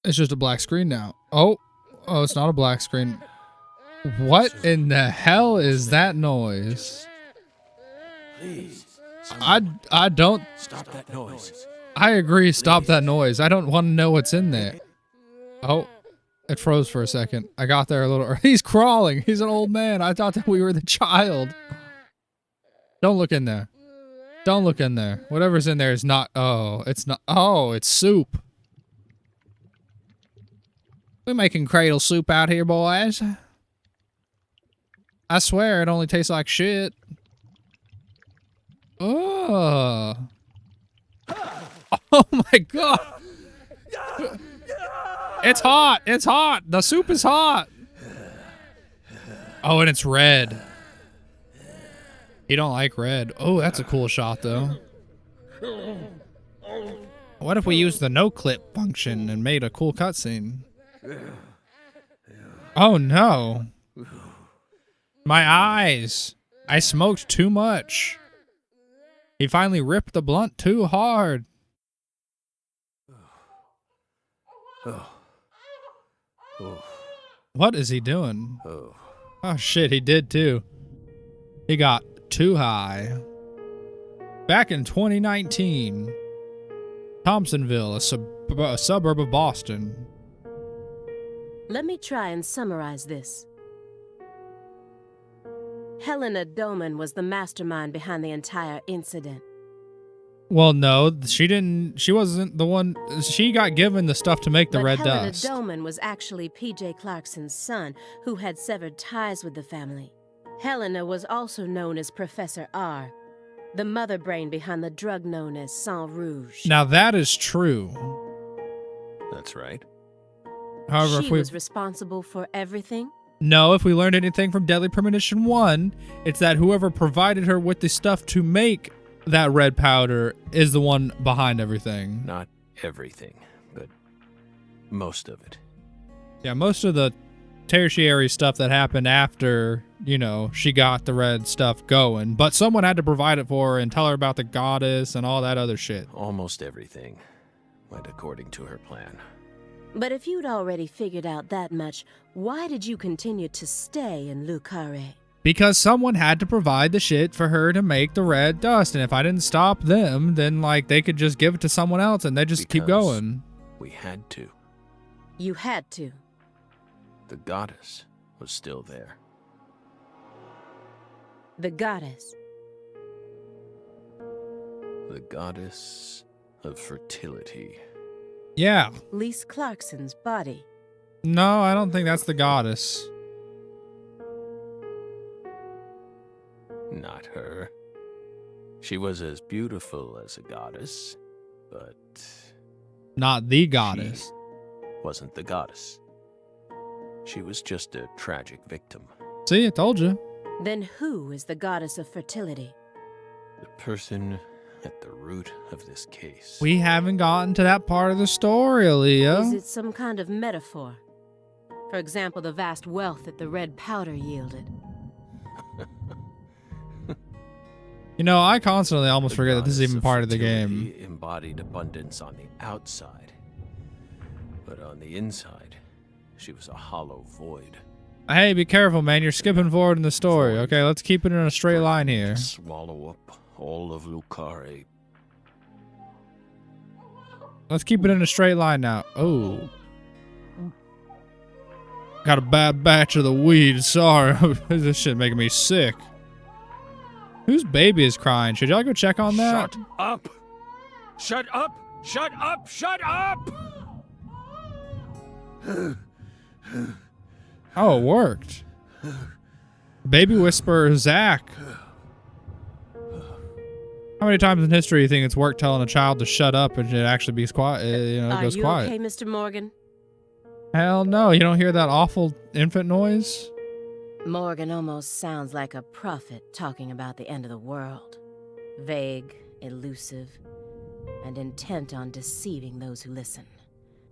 It's just a black screen now. Oh, it's not a black screen. What in the hell is that noise? Please. I don't. Stop that noise. I agree. Stop that noise. I don't want to know what's in there. Oh, it froze for a second. I got there a little. He's crawling. He's an old man. I thought that we were the child. Don't look in there. Don't look in there. Whatever's in there is not. Oh, it's not. Oh, it's soup. We're making cradle soup out here, boys. I swear it only tastes like shit. Oh. Oh my god. It's hot. It's hot. The soup is hot. Oh, and it's red. You don't like red. Oh, that's a cool shot, though. What if we used the no-clip function and made a cool cutscene? Oh, no. My eyes. I smoked too much. He finally ripped the blunt too hard. What is he doing? Oh, shit, he did, too. He got too high. Back in 2019, Thompsonville, a suburb of Boston. Let me try and summarize this. Helena Doman was the mastermind behind the entire incident. Well, no, she didn't. She wasn't the one. She got given the stuff to make the red dust. Helena Doman was actually P.J. Clarkson's son, who had severed ties with the family. Helena was also known as Professor R, the mother brain behind the drug known as Sang Rouge. Now that is true. That's right. However, she was responsible for everything? No, if we learned anything from Deadly Premonition 1, it's that whoever provided her with the stuff to make that red powder is the one behind everything. Not everything, but most of it. Yeah, most of the tertiary stuff that happened after, you know, she got the red stuff going. But someone had to provide it for her and tell her about the goddess and all that other shit. Almost everything went according to her plan. But if you'd already figured out that much, why did you continue to stay in Lucare? Because someone had to provide the shit for her to make the red dust. And if I didn't stop them, then, like, they could just give it to someone else and they just keep going. We had to. You had to. The goddess was still there. The goddess. The goddess of fertility. Yeah. Lise Clarkson's body. No, I don't think that's the goddess. Not her. She was as beautiful as a goddess, but... Not the goddess. She wasn't the goddess. She was just a tragic victim. See, I told you. Then who is the goddess of fertility? The person at the root of this case. We haven't gotten to that part of the story, Aaliyah. Is it some kind of metaphor? For example, the vast wealth that the red powder yielded. You know, I constantly almost forget that this is even part of the fertility game. Embodied abundance on the outside, but on the inside, she was a hollow void. Hey, be careful, man. You're skipping forward in the story. Okay, let's keep it in a straight line here. Swallow up all of Lucare. Let's keep it in a straight line now. Oh. Got a bad batch of the weed. Sorry. This shit making me sick. Whose baby is crying? Should y'all go check on that? Shut up! Shut up! Shut up! Shut up! Oh, it worked. Baby whisperer Zach. How many times in history do you think it's worked telling a child to shut up and it actually be quiet? You know, it goes quiet. Are you okay, Mr. Morgan? Hell no. You don't hear that awful infant noise? Morgan almost sounds like a prophet talking about the end of the world. Vague, elusive, and intent on deceiving those who listen.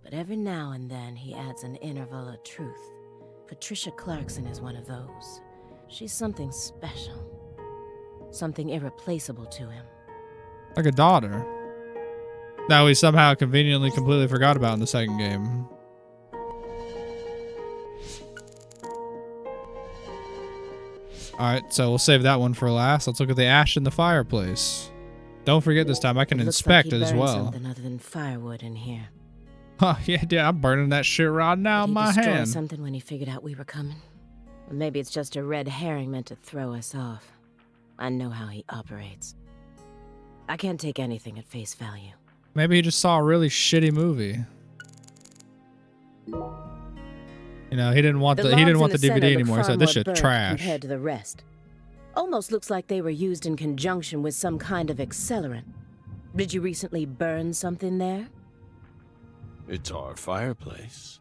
But every now and then he adds an interval of truth. Patricia Clarkson is one of those. She's something special. Something irreplaceable to him. Like a daughter. That we somehow conveniently completely forgot about in the second game. Alright, so we'll save that one for last. Let's look at the ash in the fireplace. Don't forget this time I can It looks inspect like he it as burned well. something other than firewood in here. Huh, yeah, I'm burning that shit right now in Did he my destroy hand. something when he figured out we were coming? Or maybe it's just a red herring meant to throw us off. I know how he operates. I can't take anything at face value. Maybe he just saw a really shitty movie. You know, he didn't want the logs in DVD center look anymore. He far said this more shit burnt trash. compared to the rest. Almost looks like they were used in conjunction with some kind of accelerant. Did you recently burn something there? It's our fireplace.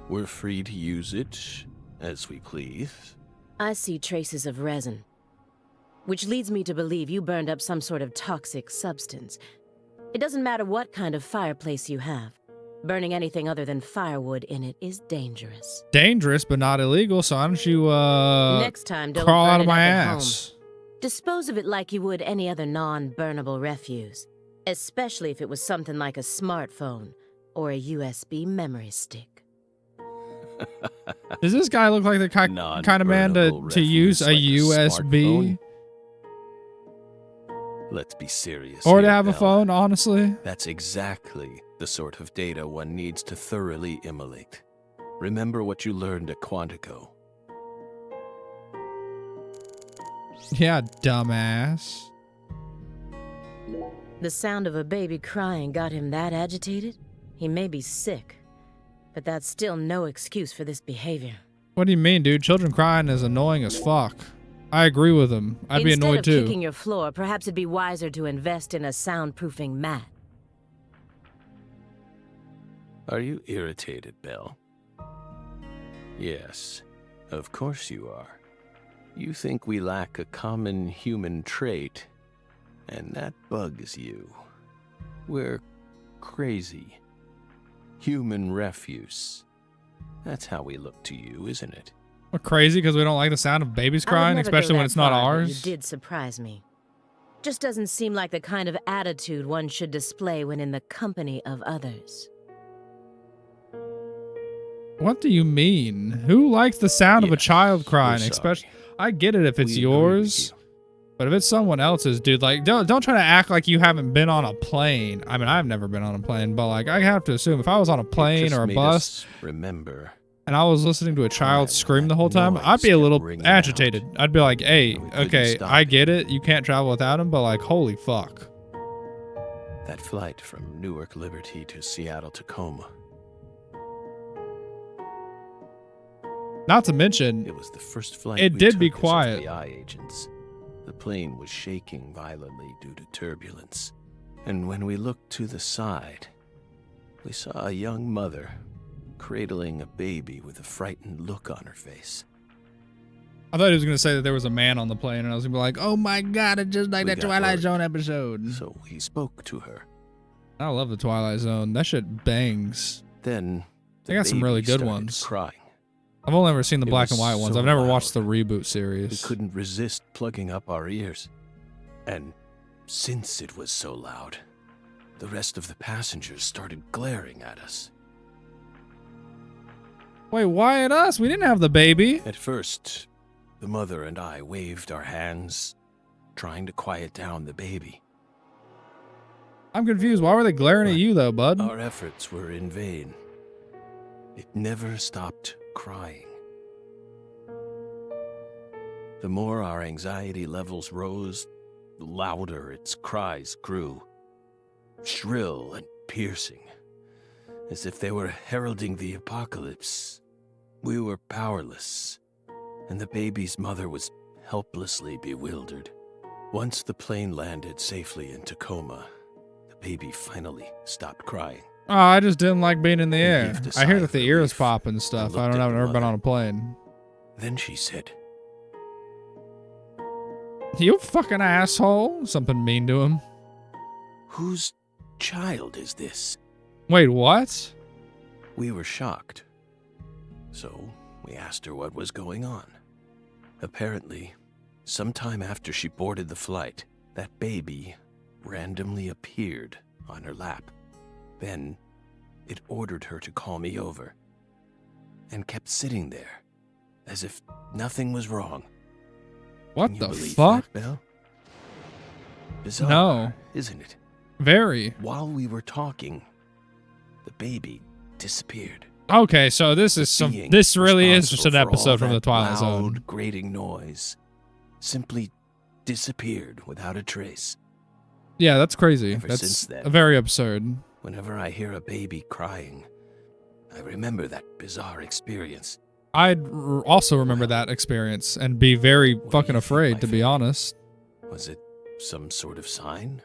We're free to use it as we please. I see traces of resin, which leads me to believe you burned up some sort of toxic substance. It doesn't matter what kind of fireplace you have. Burning anything other than firewood in it is dangerous. Dangerous, but not illegal, so why don't you, Next time, don't crawl burn out of it my up at ass? home. Dispose of it like you would any other non-burnable refuse, especially if it was something like a smartphone or a USB memory stick. Does this guy look like the kind of man to use a like USB? smartphone? Let's be serious. Or here, to have a Belle. phone, honestly? That's exactly the sort of data one needs to thoroughly immolate. Remember what you learned at Quantico. Yeah, dumbass. The sound of a baby crying got him that agitated? He may be sick, but that's still no excuse for this behavior. What do you mean, dude? Children crying is annoying as fuck. I agree with him. I'd be annoyed Instead of too. kicking your floor, perhaps it'd be wiser to invest in a soundproofing mat. Are you irritated, Belle? Yes, of course you are. You think we lack a common human trait, and that bugs you. We're crazy. Human refuse. That's how we look to you, isn't it? We're crazy because we don't like the sound of babies I would crying, never especially go when that it's not far, but ours. You did surprise me. Just doesn't seem like the kind of attitude one should display when in the company of others. What do you mean? Who likes the sound of a Yes, child we're crying? sorry. Especially, I get it if it's We agree with yours, you. but if it's someone else's, dude, like don't try to act like you haven't been on a plane. I mean, I've never been on a plane, but like I have to assume if I was on a It plane just or a made bus us remember. and I was listening to a child when scream the that whole time, noise I'd be a kept little ringing agitated. out. I'd be like, hey, And we couldn't okay, stop I it. get it. You can't travel without him, but like, holy fuck. That flight from Newark Liberty to Seattle Tacoma. Not to mention, It was the first flight It we did took be as quiet. FBI agents. The plane was shaking violently due to turbulence. And when we looked to the side, we saw a young mother cradling a baby with a frightened look on her face. I thought he was going to say that there was a man on the plane, and I was going to be like, oh my god, it's just like We that got Twilight worried. Zone episode. So we spoke to her. I love the Twilight Zone. That shit bangs. Then They got some really baby good started ones. Crying. I've only ever seen the It black and was white ones. so I've never loud. watched the reboot We series. couldn't resist plugging up our ears. And since it was so loud, the rest of the passengers started glaring at us. Wait, why at us? We didn't have the baby. At first, the mother and I waved our hands, trying to quiet down the baby. I'm confused. Why were they glaring at But you, though, bud? Our efforts were in vain. It never stopped crying. The more our anxiety levels rose, the louder its cries grew. Shrill and piercing, as if they were heralding the apocalypse. We were powerless, and the baby's mother was helplessly bewildered. Once the plane landed safely in Tacoma, the baby finally stopped crying. Oh, I just didn't like being in the We air. heaved a I hear sigh that of the ears relief pop and and stuff. I looked don't at know. I've the never been mother. on a plane. Then she said, You fucking asshole. Something mean to him. "Whose child is this?" Wait, what? We were shocked. So we asked her what was going on. Apparently, sometime after she boarded the flight, that baby randomly appeared on her lap. Then it ordered her to call me over and kept sitting there, as if nothing was wrong. What Can you the believe fuck? that, Belle? Bizarre, No. isn't it? Very. While we were talking, the baby disappeared. Okay, so this is some. Being This really is just an responsible for all episode from the that Twilight loud, Zone. grating noise simply disappeared without a trace. Yeah, that's crazy. Ever That's since then. very absurd. Whenever I hear a baby crying, I remember that bizarre experience. I'd also remember that experience and be very What do fucking you think, afraid, my to be friend? honest. Was it some sort of sign?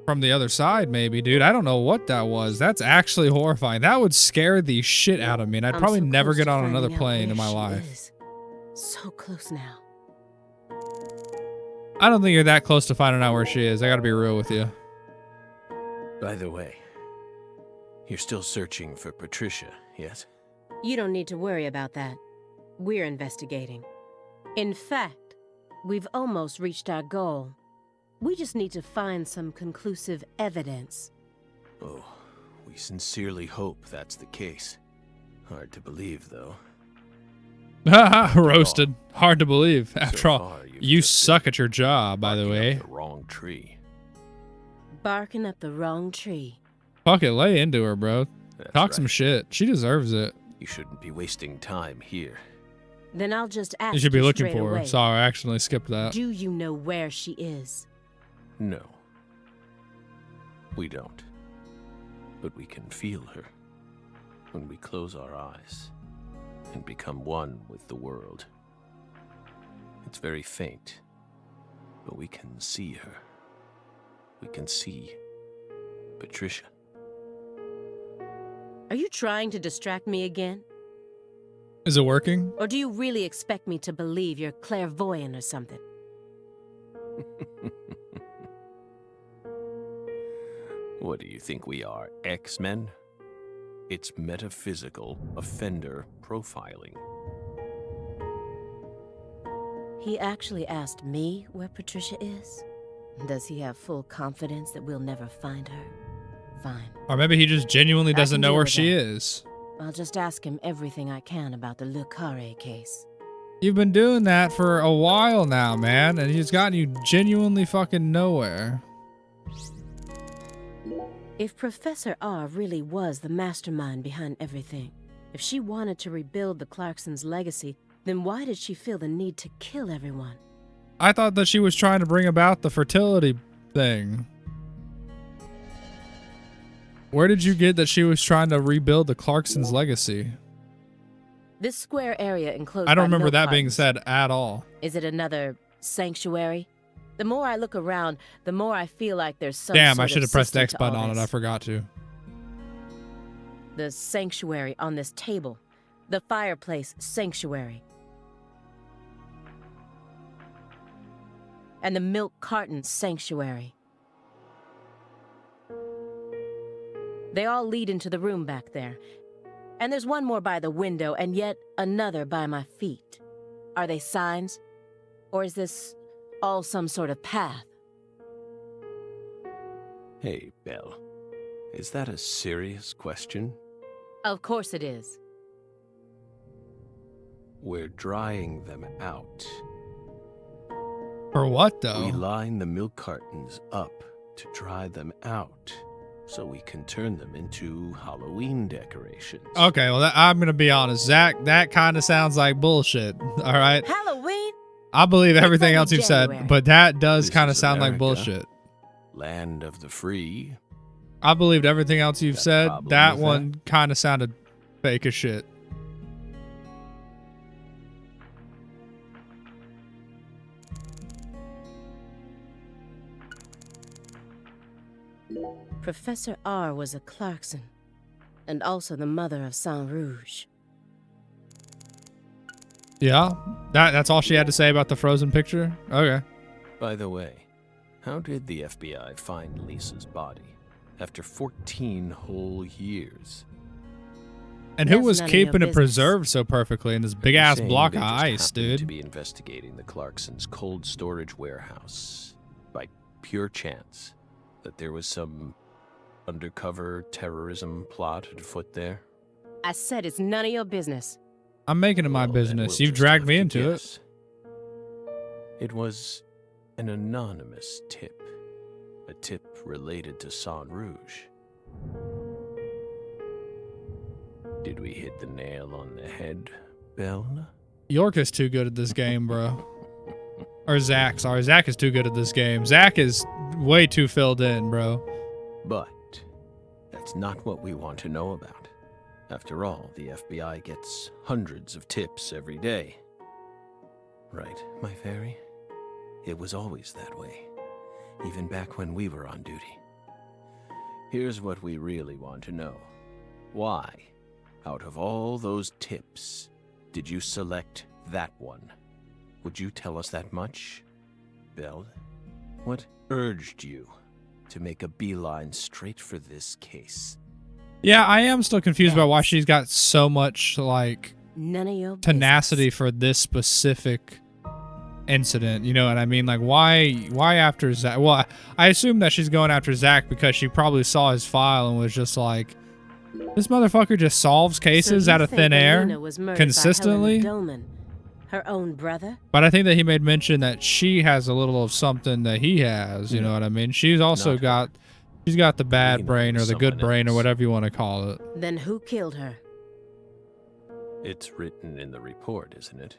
From the other side, maybe, dude. I don't know what that was. That's actually horrifying. That would scare the shit out of me, and I'd I'm probably so never close get to on another finding out plane where in my she life. is. So close now. I don't think you're that close to finding out where she is. I gotta be real with you. By the way, you're still searching for Patricia, yes? You don't need to worry about that. We're investigating. In fact, we've almost reached our goal. We just need to find some conclusive evidence. Oh, we sincerely hope that's the case. Hard to believe, though. Haha, roasted. Hard to believe. So After all, far, you've you just suck been at your job, by the barking up way. the wrong tree. Barking up the wrong tree. Fuck it, lay into her, bro. That's Talk right. some shit. She deserves it. You shouldn't be wasting time here. Then I'll just ask You should be looking straight for her. away. Sorry, I accidentally skipped that. Do you know where she is? No. We don't. But we can feel her when we close our eyes and become one with the world. It's very faint, but we can see her. We can see Patricia. Are you trying to distract me again? Is it working? Or do you really expect me to believe you're clairvoyant or something? What do you think we are, X-Men? It's metaphysical offender profiling. He actually asked me where Patricia is? Does he have full confidence that we'll never find her? Fine. Or maybe he just genuinely I doesn't can know deal where with she that. is. I'll just ask him everything I can about the Le Carré case. You've been doing that for a while now, man, and he's gotten you genuinely fucking nowhere. If Professor R really was the mastermind behind everything, if she wanted to rebuild the Clarksons' legacy, then why did she feel the need to kill everyone? I thought that she was trying to bring about the fertility thing. Where did you get that she was trying to rebuild the Clarksons' legacy? This square area enclosed I don't by remember milk that being cartons. said at all. Is it another sanctuary? The more I look around, the more I feel like there's some Damn, sort I of should have pressed the system X to button all on it. this. I forgot to. The sanctuary on this table. The fireplace sanctuary. And the milk carton sanctuary. They all lead into the room back there. And there's one more by the window, and yet another by my feet. Are they signs? Or is this all some sort of path? Hey, Belle. Is that a serious question? Of course it is. We're drying them out. For what, We though? line the milk cartons up to dry them out so we can turn them into Halloween decorations. Okay, well, I'm going to be honest. Zach, that kind of sounds like bullshit. All right? Halloween? I believe everything only else you've said, January. but that does This kind of is sound like America. bullshit. Land of the free. I believed everything else you've Got a said. problem That with one kind of sounded fake as shit. Professor R was a Clarkson, and also the mother of Saint Rouge. Yeah? That's all she had to say about the frozen picture? Okay. By the way, how did the FBI find Lisa's body after 14 whole years? And who That's was none of your keeping it business. preserved so perfectly in this big ass Saying block they of just ice, happened to dude? be investigating the Clarksons' cold storage warehouse by pure chance that there was some undercover terrorism plot afoot there? I said it's none of your business. I'm making it my Well, then business. we'll You've just dragged have me to into it. guess. It was an anonymous tip. A tip related to Saint Rouge. Did we hit the nail on the head, Belle? York is too good at this game, bro. Or Zach, sorry. Zach is too good at this game. Zach is way too filled in, bro. But that's not what we want to know about. After all, the FBI gets hundreds of tips every day. Right, my fairy? It was always that way, even back when we were on duty. Here's what we really want to know. Why, out of all those tips, did you select that one? Would you tell us that much, Belle? What urged you to make a beeline straight for this case? Yeah, I am still confused about why she's got so much, like, None of your tenacity business. for this specific incident. You know what I mean? Like, why after Zach? Well, I assume that she's going after Zach because she probably saw his file and was just like, this motherfucker just solves cases So you out of think thin air Alina was murdered by consistently. Helena Dolman, her own brother? But I think that he made mention that she has a little of something that he has. You know what I mean? She's also Not got, she's got the bad Alina brain or was the good someone brain or else. whatever you want to call it. Then who killed her? It's written in the report, isn't it?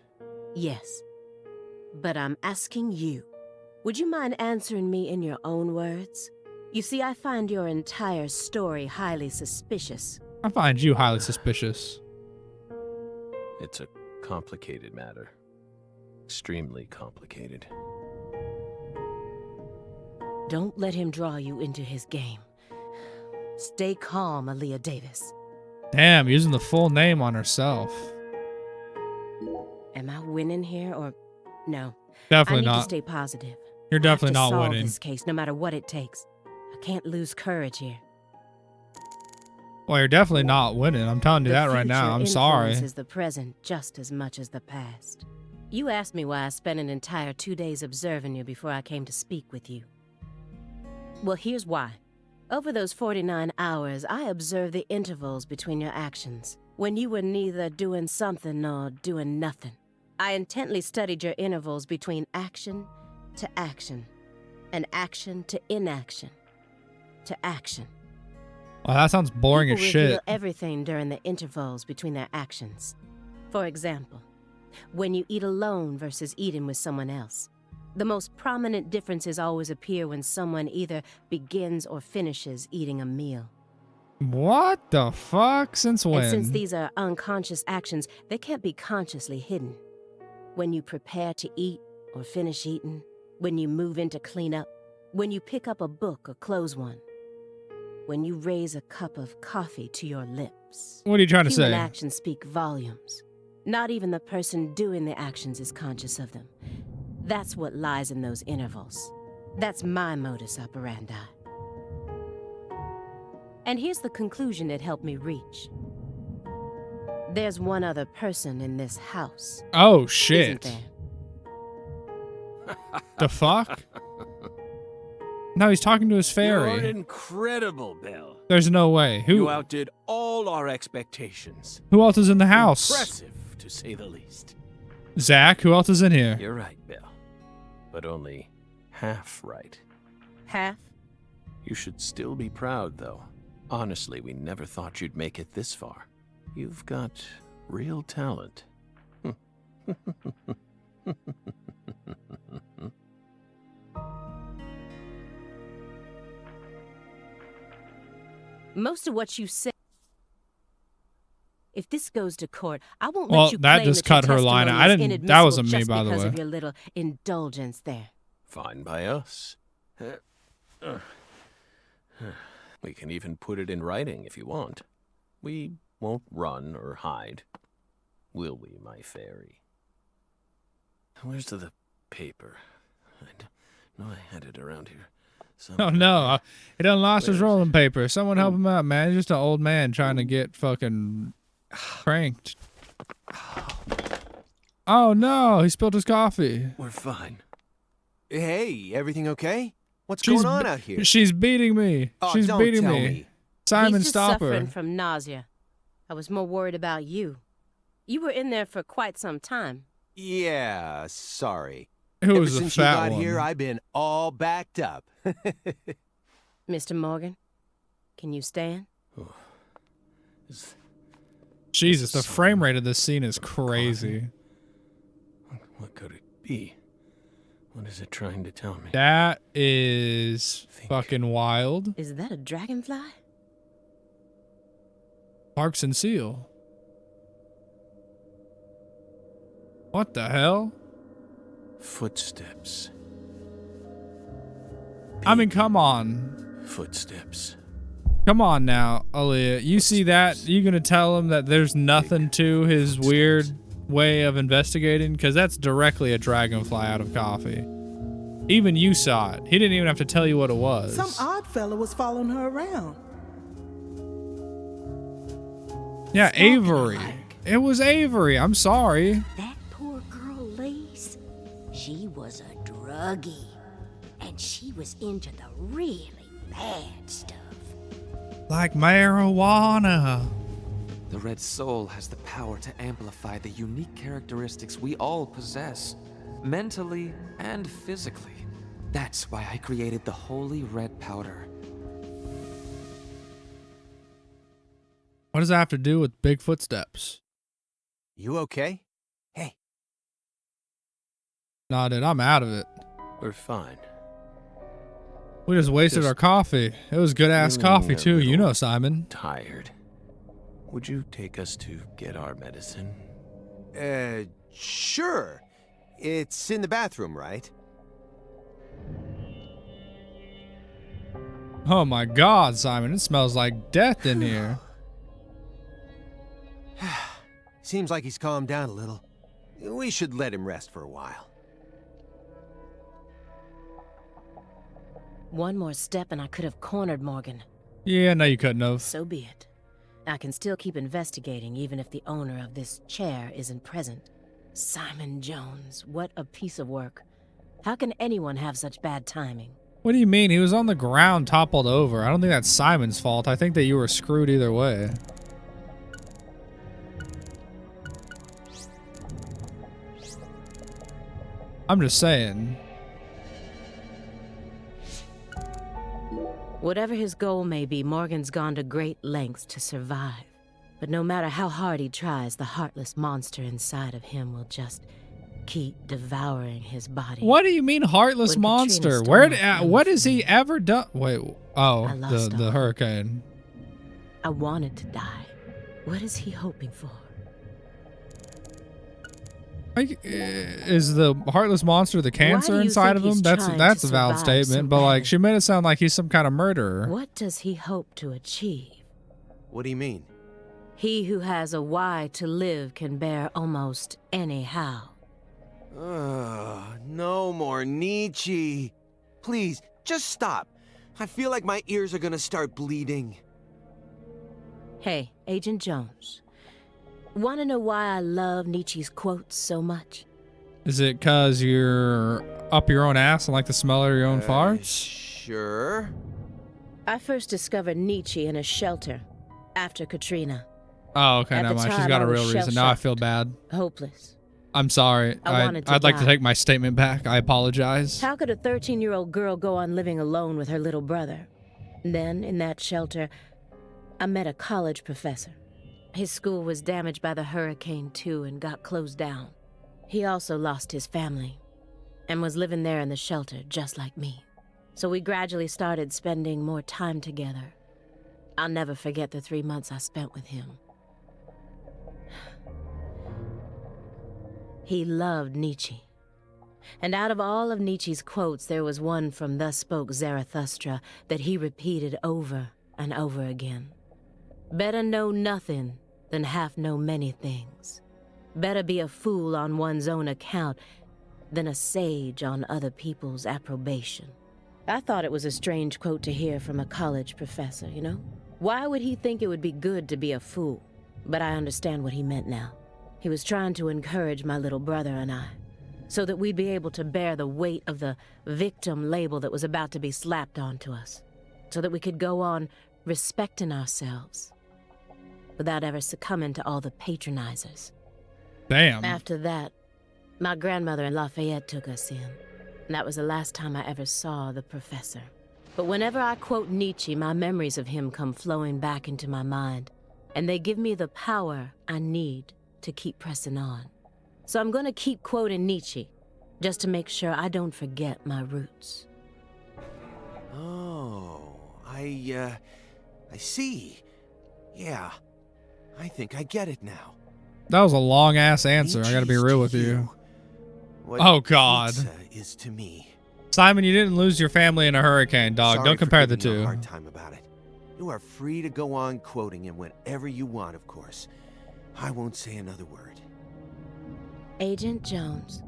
Yes. But I'm asking you. Would you mind answering me in your own words? You see, I find your entire story highly suspicious. I find you highly suspicious. It's a complicated matter. Extremely complicated. Don't let him draw you into his game. Stay calm, Aaliyah Davis. Damn, using the full name on herself. Am I winning here or no? Definitely I need to not. stay positive. You're definitely I have not to solve winning. this case no matter what it takes. I can't lose courage here. Well, you're definitely not winning. I'm telling you that right now. I'm sorry. Is the present just as much as the past. You asked me why I spent an entire 2 days observing you before I came to speak with you. Well, here's why. Over those 49 hours, I observed the intervals between your actions, when you were neither doing something nor doing nothing. I intently studied your intervals between action to action, and action to inaction, to action. Well, that sounds boring as People reveal shit. everything during the intervals between their actions. For example, when you eat alone versus eating with someone else. The most prominent differences always appear when someone either begins or finishes eating a meal. What the fuck? Since when? And since these are unconscious actions, they can't be consciously hidden. When you prepare to eat or finish eating, when you move in to clean up, when you pick up a book or close one, when you raise a cup of coffee to your lips. What are you trying to Human say? actions speak volumes. Not even the person doing the actions is conscious of them. That's what lies in those intervals. That's my modus operandi. And here's the conclusion it helped me reach. There's one other person in this house. Oh Isn't shit. there? The fuck? No, he's talking to his You're fairy. incredible, Belle. There's no way. You Who outdid all our expectations. who else is in the house? Impressive, to say the least. Zach, who else is in here? You're right, Belle. But only half right. Half? You should still be proud, though. Honestly, we never thought you'd make it this far. You've got real talent. Most of what you say. If this goes to court, I won't Well, let you that claim just that your cut her line testimony out. I is didn't- that wasn't inadmissible me, just by the because way. of your little indulgence there. Fine by us. We can even put it in writing if you want. We won't run or hide. Will we, my fairy? Where's the paper? I know I had it around here. Oh no, he done lost his Where is rolling paper. Someone help him out, man. He's just an old man trying to get fucking cranked. Oh no, he spilled his coffee. We're fine. Hey, everything okay? What's going on out here? She's beating me. Oh, She's don't beating tell me. Simon, He's just stop suffering her. from nausea. I was more worried about you. You were in there for quite some time. Yeah, sorry. Who Ever was the since you fat got one? here, I've been all backed up. Mr. Morgan, can you stand? Jesus, the frame rate of this scene is crazy. What could it be? What is it trying to tell me? That is fucking wild. Is that a dragonfly? Parks and Seal. What the hell? Footsteps. I mean, come on. Footsteps. Come on now, Aaliyah. You see that? You gonna tell him that there's nothing to his weird way of investigating? Because that's directly a dragonfly out of coffee. Even you saw it. He didn't even have to tell you what it was. Some odd fella was following her around. Yeah, Stalking Avery. like. It was Avery. I'm sorry. That poor girl, Lace, she was a druggie. And she was into the really bad stuff. Like marijuana. The Red Soul has the power to amplify the unique characteristics we all possess, mentally and physically. That's why I created the Holy Red Powder. What does that have to do with big footsteps? You okay? Hey. Nah, dude, I'm out of it. We're fine. We just wasted our coffee. It was good ass feeling coffee a too, you little know, Simon. Tired. Would you take us to get our medicine? Sure. It's in the bathroom, right? Oh my god, Simon, it smells like death in here. Seems like he's calmed down a little. We should let him rest for a while. One more step and I could have cornered Morgan. Yeah, no, you couldn't have. So be it. I can still keep investigating even if the owner of this chair isn't present. Simon Jones, what a piece of work. How can anyone have such bad timing? What do you mean? He was on the ground, toppled over. I don't think that's Simon's fault. I think that you were screwed either way. I'm just saying. Whatever his goal may be, Morgan's gone to great lengths to survive. But no matter how hard he tries, the heartless monster inside of him will just keep devouring his body. What do you mean, heartless When Katrina monster? stole Where? my family What has from he me. ever done? Wait. Oh, I lost the all. hurricane. I wanted to die. What is he hoping for? Like, is the heartless monster the cancer do you inside think of him? he's That's trying that's to a valid survive so statement. But like, badly? she made it sound like he's some kind of murderer. What does he hope to achieve? What do you mean? He who has a why to live can bear almost any how. No more Nietzsche. Please, just stop. I feel like my ears are gonna start bleeding. Hey, Agent Jones. Want to know why I love Nietzsche's quotes so much? Is it cause you're up your own ass and like the smell of your own farts? Sure. I first discovered Nietzsche in a shelter after Katrina. Oh, okay, At never the mind. She's time, got I a was real reason. Now I shell-shocked. feel bad. Hopeless. I'm sorry. I wanted to I'd like to die. take my statement back. I apologize. How could a 13-year-old girl go on living alone with her little brother? Then, in that shelter, I met a college professor. His school was damaged by the hurricane too and got closed down. He also lost his family and was living there in the shelter just like me. So we gradually started spending more time together. I'll never forget the 3 months I spent with him. He loved Nietzsche. And out of all of Nietzsche's quotes, there was one from Thus Spoke Zarathustra that he repeated over and over again. Better know nothing than half know many things. Better be a fool on one's own account than a sage on other people's approbation. I thought it was a strange quote to hear from a college professor, you know? Why would he think it would be good to be a fool? But I understand what he meant now. He was trying to encourage my little brother and I. so that we'd be able to bear the weight of the victim label that was about to be slapped onto us, so that we could go on respecting ourselves without ever succumbing to all the patronizers. Damn. After that, my grandmother in Lafayette took us in, and that was the last time I ever saw the professor. But whenever I quote Nietzsche, my memories of him come flowing back into my mind, and they give me the power I need to keep pressing on. So I'm gonna keep quoting Nietzsche, just to make sure I don't forget my roots. Oh, I see. Yeah, I think I get it now. That was a long ass answer. I gotta be Nietzsche's real to with you. What Oh, God. pizza is to me. Simon, you didn't lose your family in a hurricane, dog. Sorry Don't for compare the giving you a two. hard time about it. You are free to go on quoting him whenever you want, of course. I won't say another word. Agent Jones,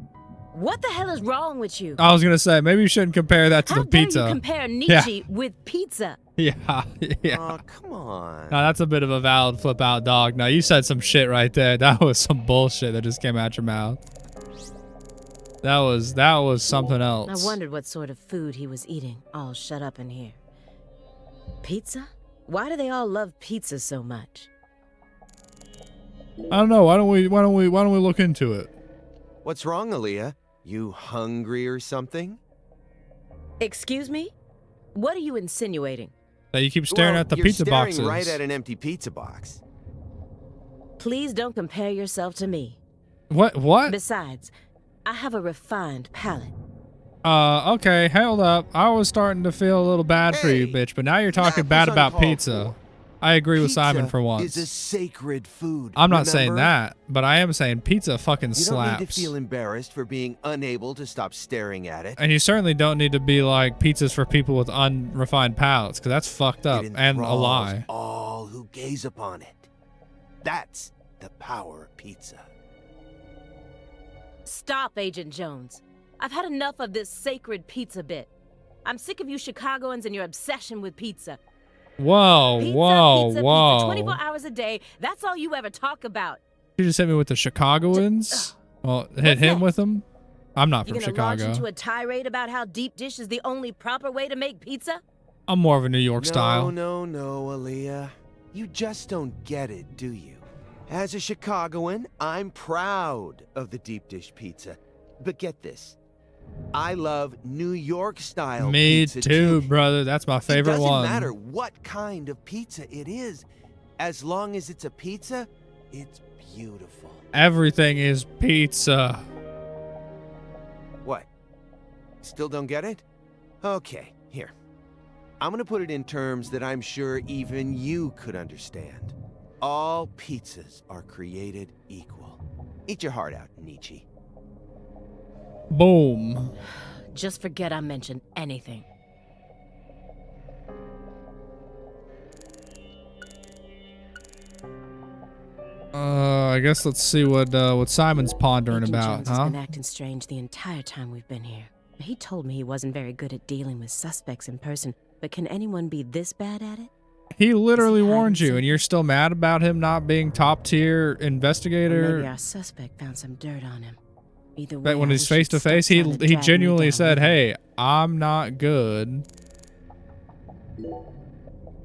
what the hell is wrong with you? I was gonna say, maybe you shouldn't compare that to How the pizza. dare you compare Nietzsche with pizza? Yeah, yeah. Oh, come on. No, that's a bit of a valid flip out, dog. Now, you said some shit right there. That was some bullshit that just came out your mouth. That was something else. I wondered what sort of food he was eating, all shut up in here. Pizza? Why do they all love pizza so much? I don't know. Why don't we look into it? What's wrong, Aaliyah? You hungry or something? Excuse me? What are you insinuating? That you keep staring Well, at the you're pizza staring boxes. right at an empty pizza box. Please don't compare yourself to me. What? Besides, I have a refined palate. Okay, hold up. I was starting to feel a little bad for you, Hey, bitch, but now you're talking that bad was about uncalled pizza. for. I agree with Pizza Simon for once. is a sacred food. I'm not saying remember? that, but I am saying pizza fucking You don't slaps. need to feel embarrassed for being unable to stop staring at it. And you certainly don't need to be like pizzas for people with unrefined palates, because that's fucked up It and a enthralls lie. all who gaze upon it. That's the power of pizza. Stop, Agent Jones. I've had enough of this sacred pizza bit. I'm sick of you Chicagoans and your obsession with pizza. Whoa, Pizza, whoa, pizza, whoa. pizza, 24 hours a day. That's all you ever talk about. You just hit me with the Chicagoans? Well, hit What's him next? with them? I'm not You from gonna launch Chicago. into a tirade about how deep dish is the only proper way to make pizza? I'm more of a New York style. No, Aaliyah. You just don't get it, do you? As a Chicagoan, I'm proud of the deep dish pizza. But get this. I love New York style Me pizza too, brother. That's my favorite It doesn't one. matter what kind of pizza it is. As long as it's a pizza, it's beautiful. Everything is pizza. What? Still don't get it? Okay, here. I'm gonna put it in terms that I'm sure even you could understand. All pizzas are created equal. Eat your heart out, Nietzsche. Boom. Just forget I mentioned anything. I guess let's see what Simon's pondering Agent about, Jones huh? has been acting strange the entire time we've been here. He told me he wasn't very good at dealing with suspects in person, but can anyone be this bad at it? He literally Is he warned hiding you, and you're still mad about him not being top tier Or maybe investigator. our suspect found some dirt on him. Either way, But when I he's wish face he'd to stop face, trying to he drag me genuinely down said, with him. "Hey, I'm not good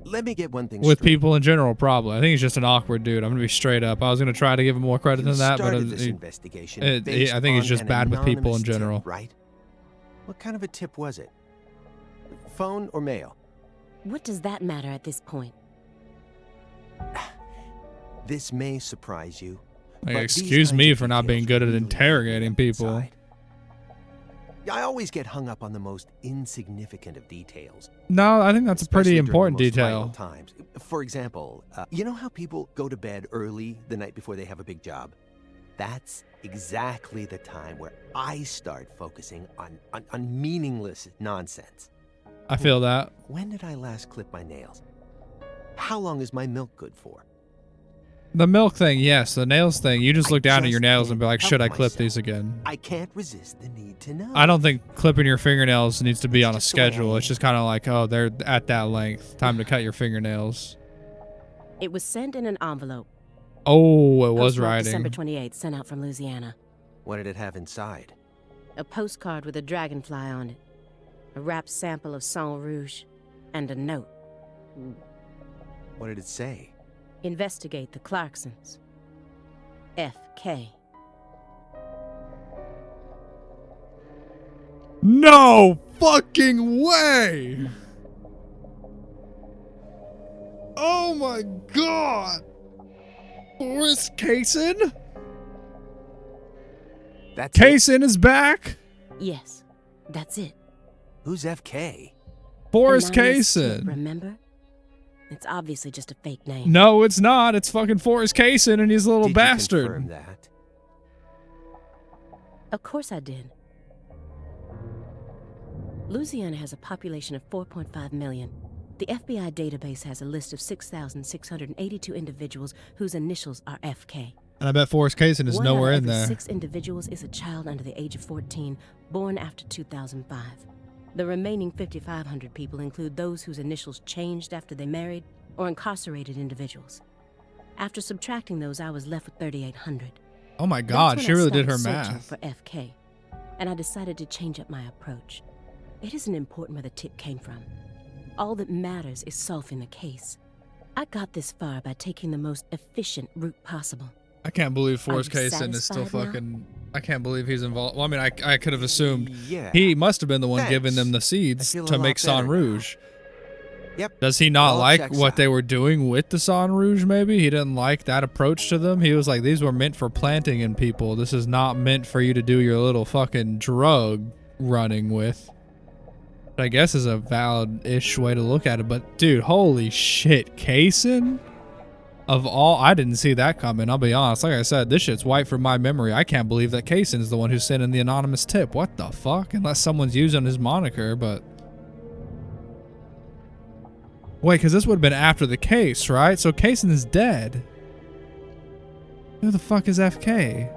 Let me get one thing with straight. people in general." Probably, I think he's just an awkward dude. I'm gonna be straight up. I was gonna try to give him more credit You than that, but started this he- investigation I based think he's on just an bad with people anonymous in tip, general. right? What kind of a tip was it? Phone or mail? What does that matter at this point? This may surprise you. Like, but excuse these me kinds of for not being details good at really interrogating get me people. inside. I always get hung up on the most insignificant of details. No, I think that's a pretty especially during the important most vital detail. times. For example, you know how people go to bed early the night before they have a big job? That's exactly the time where I start focusing on meaningless nonsense. I feel that. When did I last clip my nails? How long is my milk good for? The milk thing, yes. The nails thing, you just I look down at your just nails and be can't like, help should I clip myself. these again? I can't resist the need to know. I don't think clipping your fingernails needs to be It's on a just the way I schedule. It's am. just kind of like, oh, they're at that length. Time to cut your fingernails. It was sent in an envelope. Oh, it was Postmarked writing. December 28th, sent out from Louisiana. What did it have inside? A postcard with a dragonfly on it, a wrapped sample of Sang Rouge, and a note. What did it say? Investigate the Clarksons. FK. No fucking way! Oh my god! Forrest Kaysen? That's it? Kaysen is back? Yes, that's it. Who's FK? Forrest Anonymous tip, Kaysen. remember? It's obviously just a fake name. No, it's not. It's fucking Forrest Kaysen and he's a little Did bastard. you confirm that? Of course I did. Louisiana has a population of 4.5 million. The FBI database has a list of 6,682 individuals whose initials are FK. And I bet Forrest Kaysen is One nowhere out in of every there. 6 individuals is a child under the age of 14, born after 2005. The remaining 5,500 people include those whose initials changed after they married or incarcerated individuals. After subtracting those, I was left with 3,800. Oh my god, That's she when I really did her started searching math. for FK, and I decided to change up my approach. It isn't important where the tip came from. All that matters is solving the case. I got this far by taking the most efficient route possible. I can't believe Forrest you Kaysen is still satisfied now? fucking... I can't believe he's involved. Well, I mean, I could have assumed Yeah. he must have been the one Thanks. giving them the seeds I feel a to lot make Sang better now. Rouge. Yep. Does he not All like checks what out. they were doing with the Sang Rouge, maybe? He didn't like that approach to them? He was like, these were meant for planting in people. This is not meant for you to do your little fucking drug running with. I guess is a valid-ish way to look at it. But, dude, holy shit. Kaysen? Of all... I didn't see that coming, I'll be honest. Like I said, this shit's wiped from my memory. I can't believe that Kaysen is the one who's sending the anonymous tip. What the fuck? Unless someone's using his moniker, but... Wait, because this would have been after the case, right? So Kaysen is dead. Who the fuck is FK?